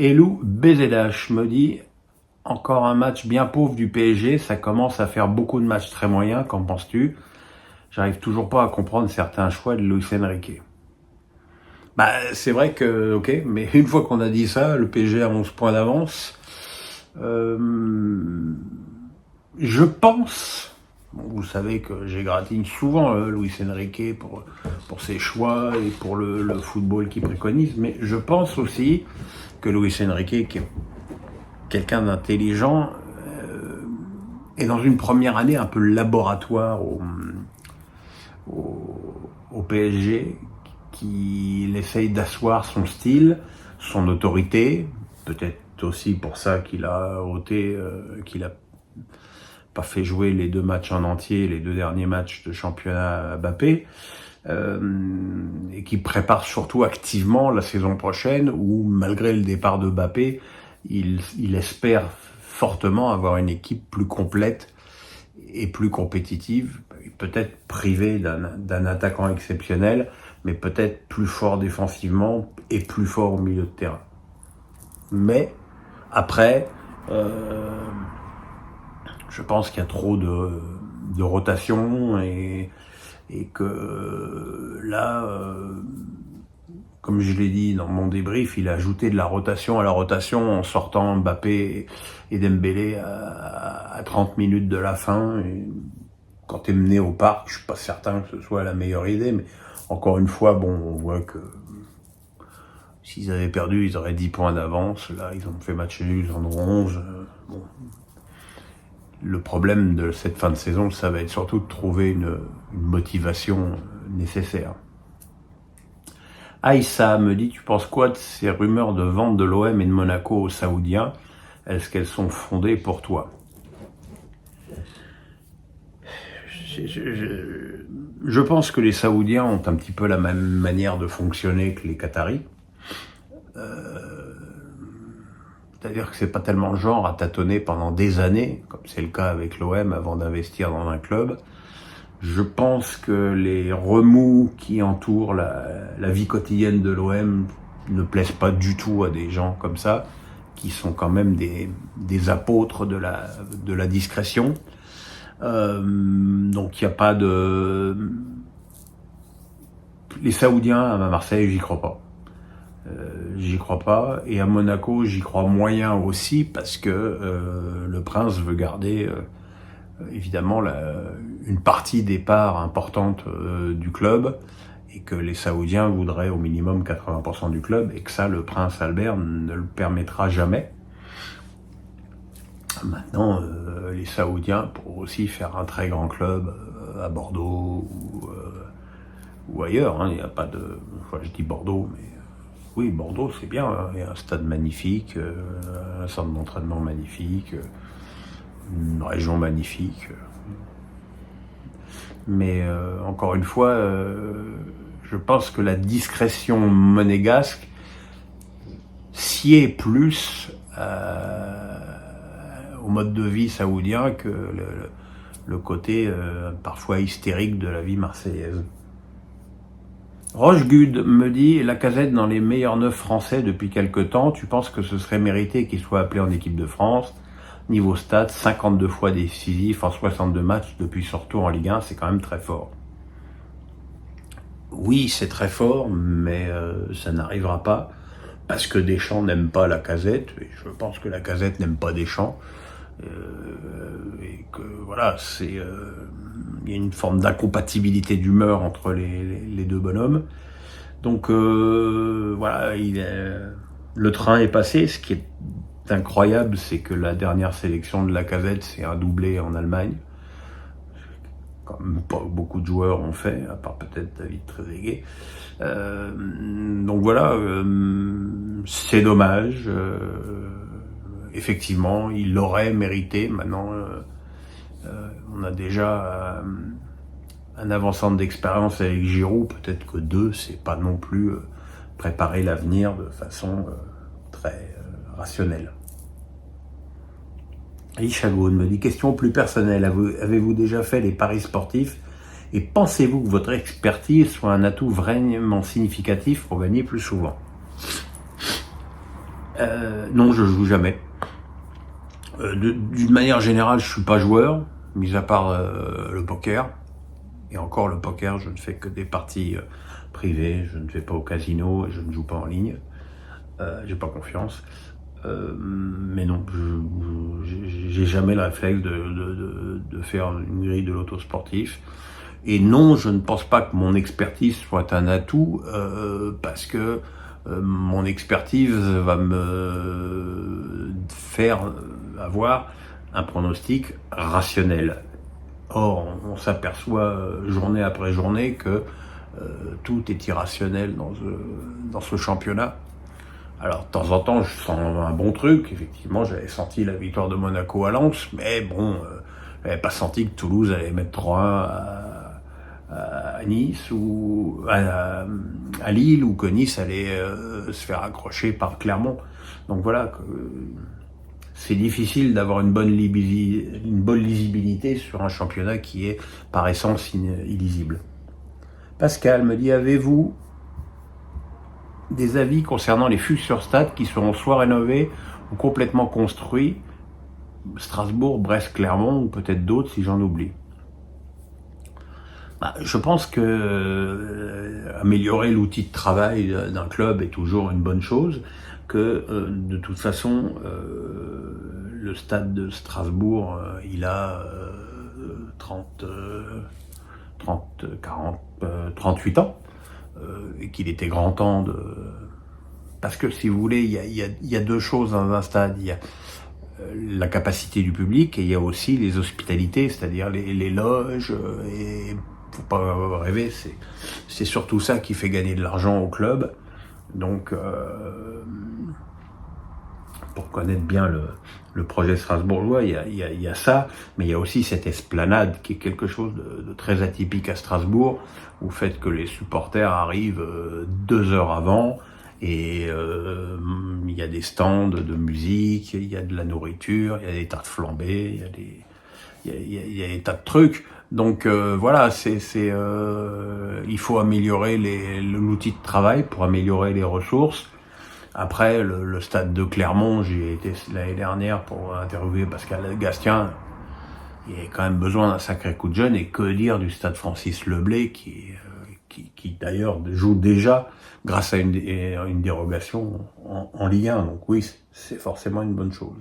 Elou BZH me dit « Encore un match bien pauvre du PSG, ça commence à faire beaucoup de matchs très moyens, qu'en penses-tu » J'arrive toujours pas à comprendre certains choix de Luis Enrique. C'est vrai que, ok, mais une fois qu'on a dit ça, le PSG a 11 points d'avance. Je pense, vous savez que j'égratigne souvent Luis Enrique pour ses choix et pour le football qu'il préconise, mais je pense aussi que Luis Enrique, qui est quelqu'un d'intelligent, est dans une première année un peu laboratoire au PSG, qu'il essaye d'asseoir son style, son autorité, peut-être aussi pour ça qu'il a pas fait jouer les 2 matchs en entier, les 2 derniers matchs de championnat à Mbappé, et qui prépare surtout activement la saison prochaine, où malgré le départ de Mbappé, il espère fortement avoir une équipe plus complète et plus compétitive, peut-être privé d'un attaquant exceptionnel, mais peut-être plus fort défensivement et plus fort au milieu de terrain. Mais après, je pense qu'il y a trop de rotation et que là, comme je l'ai dit dans mon débrief, il a ajouté de la rotation à la rotation en sortant Mbappé et Dembélé à 30 minutes de la fin. Et quand t'es mené au parc, je suis pas certain que ce soit la meilleure idée, mais encore une fois, on voit que s'ils avaient perdu, ils auraient 10 points d'avance. Là, ils ont fait match nul, ils en ont 11. Le problème de cette fin de saison, ça va être surtout de trouver une motivation nécessaire. Aïssa me dit, tu penses quoi de ces rumeurs de vente de l'OM et de Monaco aux Saoudiens? Est-ce qu'elles sont fondées pour toi? Je pense que les Saoudiens ont un petit peu la même manière de fonctionner que les Qataris. C'est-à-dire que c'est pas tellement le genre à tâtonner pendant des années, comme c'est le cas avec l'OM, avant d'investir dans un club. Je pense que les remous qui entourent la vie quotidienne de l'OM ne plaisent pas du tout à des gens comme ça, qui sont quand même des apôtres de la discrétion. Donc il n'y a pas de... Les Saoudiens à Marseille, j'y crois pas. Et à Monaco, j'y crois moyen aussi, parce que le prince veut garder évidemment une partie des parts importantes du club, et que les Saoudiens voudraient au minimum 80% du club, et que ça, le prince Albert ne le permettra jamais. Maintenant, les Saoudiens pourront aussi faire un très grand club à Bordeaux ou ailleurs. Il n'y a pas de... je dis Bordeaux, mais... Oui, Bordeaux, c'est bien. Il y a un stade magnifique, un centre d'entraînement magnifique, une région magnifique. Mais encore une fois, je pense que la discrétion monégasque sied plus au mode de vie saoudien que le côté parfois hystérique de la vie marseillaise. Rochegude me dit, Lacazette dans les meilleurs 9 français depuis quelque temps, tu penses que ce serait mérité qu'il soit appelé en équipe de France? Niveau stats, 52 fois décisif en 62 matchs depuis son retour en Ligue 1, c'est quand même très fort. Oui, c'est très fort, mais ça n'arrivera pas, parce que Deschamps n'aime pas Lacazette, et je pense que Lacazette n'aime pas Deschamps, et que voilà, il y a une forme d'incompatibilité d'humeur entre les deux bonhommes. Donc voilà, le train est passé. Ce qui est incroyable, c'est que la dernière sélection de Lacazette, c'est un doublé en Allemagne. Comme pas beaucoup de joueurs ont fait, à part peut-être David Trezeguet. Donc voilà, c'est dommage. Effectivement, il l'aurait mérité. Maintenant, on a déjà un avant-centre d'expérience avec Giroud. Peut-être que 2, c'est pas non plus préparer l'avenir de façon très rationnelle. Ishagoun me dit, question plus personnelle, avez-vous déjà fait les paris sportifs et pensez-vous que votre expertise soit un atout vraiment significatif pour gagner plus souvent? Non, je joue jamais. D'une manière générale, je suis pas joueur, mis à part le poker. Et encore, le poker, je ne fais que des parties privées, je ne vais pas au casino et je ne joue pas en ligne. J'ai pas confiance. Mais non, j'ai jamais le réflexe de faire une grille de l'auto sportif. Et non, je ne pense pas que mon expertise soit un atout, parce que mon expertise va me faire avoir un pronostic rationnel. Or, on s'aperçoit journée après journée que tout est irrationnel dans ce championnat. Alors, de temps en temps, je sens un bon truc. Effectivement, j'avais senti la victoire de Monaco à Lens, mais bon, j'avais pas senti que Toulouse allait mettre 3-1 à Nice ou à Lille, ou que Nice allait se faire accrocher par Clermont. Donc voilà, c'est difficile d'avoir une bonne lisibilité sur un championnat qui est par essence illisible. Pascal me dit, avez-vous des avis concernant les futurs stades qui seront soit rénovés ou complètement construits, Strasbourg, Brest, Clermont, ou peut-être d'autres si j'en oublie? Je pense que améliorer l'outil de travail d'un club est toujours une bonne chose, que de toute façon le stade de Strasbourg il a 38 ans, et qu'il était grand temps de... Parce que si vous voulez, il y a deux choses dans un stade. Il y a la capacité du public et il y a aussi les hospitalités, c'est-à-dire les loges. Et faut pas rêver, c'est surtout ça qui fait gagner de l'argent au club. Donc, pour connaître bien le projet strasbourgeois, il y a ça, mais il y a aussi cette esplanade qui est quelque chose de très atypique à Strasbourg, au fait que les supporters arrivent 2 heures avant, et il y a des stands de musique, il y a de la nourriture, il y a des tas de flambées, il y a des tas de trucs. Donc voilà, il faut améliorer l'outil de travail pour améliorer les ressources. Après, le stade de Clermont, j'y ai été l'année dernière pour interviewer Pascal Gastien. Il y a quand même besoin d'un sacré coup de jeune, et que dire du stade Francis Leblay qui d'ailleurs joue déjà grâce à une dérogation en Ligue 1. Donc oui, c'est forcément une bonne chose.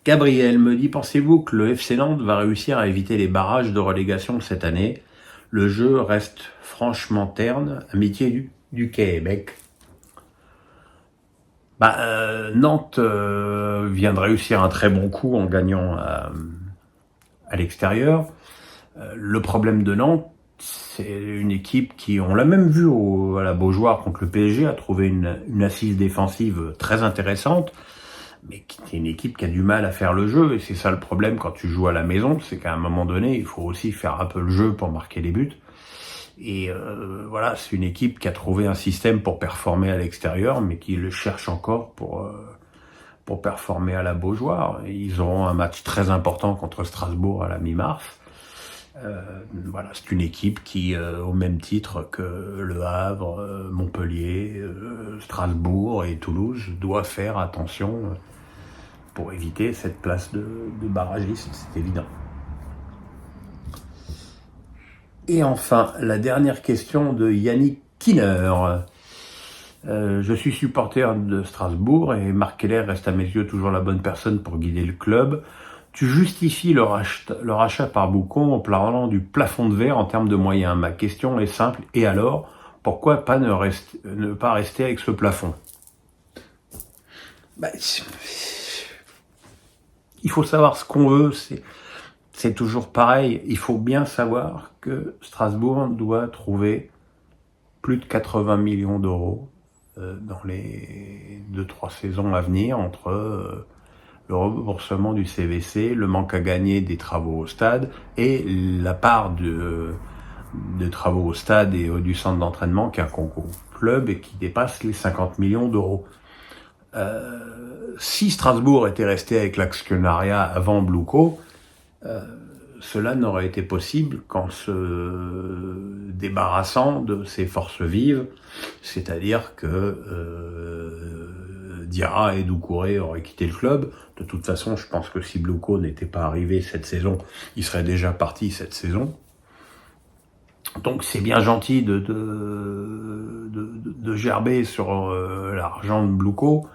Gabriel me dit, pensez-vous que le FC Nantes va réussir à éviter les barrages de relégation cette année? Le jeu reste franchement terne, amitié du Québec. Nantes vient de réussir un très bon coup en gagnant à l'extérieur. Le problème de Nantes, c'est une équipe qui, on l'a même vu à la Beaujoire contre le PSG, a trouvé une assise défensive très intéressante, mais qui est une équipe qui a du mal à faire le jeu. Et c'est ça le problème quand tu joues à la maison, c'est qu'à un moment donné, il faut aussi faire un peu le jeu pour marquer les buts. Et voilà, c'est une équipe qui a trouvé un système pour performer à l'extérieur, mais qui le cherche encore pour performer à la Beaujoire. Et ils auront un match très important contre Strasbourg à la mi-mars. Voilà, c'est une équipe qui, au même titre que Le Havre, Montpellier, Strasbourg et Toulouse, doit faire attention pour éviter cette place de barragiste, c'est évident. Et enfin, la dernière question de Yannick Kinner. Je suis supporter de Strasbourg et Marc Keller reste à mes yeux toujours la bonne personne pour guider le club. Tu justifies leur achat par Boucon en parlant du plafond de verre en termes de moyens. Ma question est simple, et alors, pourquoi pas ne pas rester avec ce plafond? Il faut savoir ce qu'on veut, c'est toujours pareil. Il faut bien savoir que Strasbourg doit trouver plus de 80 millions d'euros dans les 2-3 saisons à venir, entre le remboursement du CVC, le manque à gagner des travaux au stade et la part de travaux au stade et du centre d'entraînement qui est un concours club et qui dépasse les 50 millions d'euros. Si Strasbourg était resté avec l'actionnariat avant Bluco, cela n'aurait été possible qu'en se débarrassant de ses forces vives, c'est-à-dire que Diarra et Doucouré auraient quitté le club. De toute façon, je pense que si Blouko n'était pas arrivé cette saison, il serait déjà parti cette saison. Donc c'est bien gentil de gerber sur l'argent de Blouko,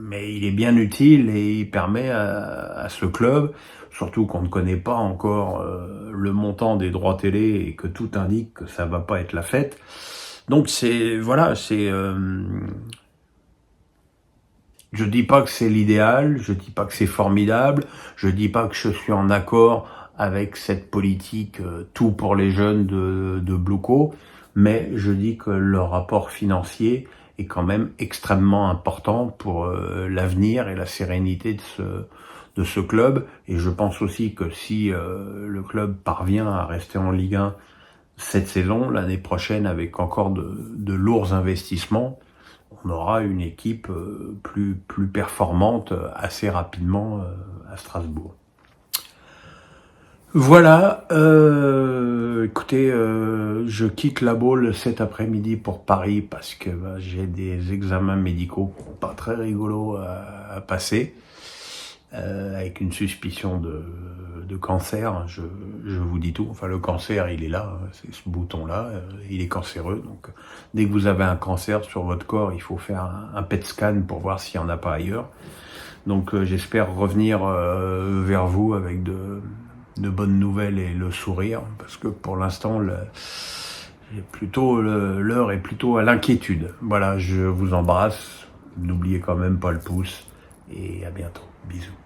mais il est bien utile et il permet à ce club, surtout qu'on ne connaît pas encore le montant des droits télé et que tout indique que ça va pas être la fête. Donc c'est voilà, je dis pas que c'est l'idéal, je dis pas que c'est formidable, je dis pas que je suis en accord avec cette politique tout pour les jeunes de Blouko, mais je dis que le rapport financier est quand même extrêmement important pour l'avenir et la sérénité de ce club. Et je pense aussi que si le club parvient à rester en Ligue 1 cette saison, l'année prochaine, avec encore de lourds investissements, on aura une équipe plus performante assez rapidement à Strasbourg. Voilà, écoutez, je quitte la Baule cet après-midi pour Paris parce que j'ai des examens médicaux pas très rigolos à passer, avec une suspicion de cancer. Je vous dis tout, enfin le cancer il est là, c'est ce bouton-là, il est cancéreux, donc dès que vous avez un cancer sur votre corps, il faut faire un PET scan pour voir s'il n'y en a pas ailleurs. Donc j'espère revenir vers vous avec de bonnes nouvelles et le sourire, parce que pour l'instant, l'heure est plutôt à l'inquiétude. Voilà, je vous embrasse, n'oubliez quand même pas le pouce, et à bientôt. Bisous.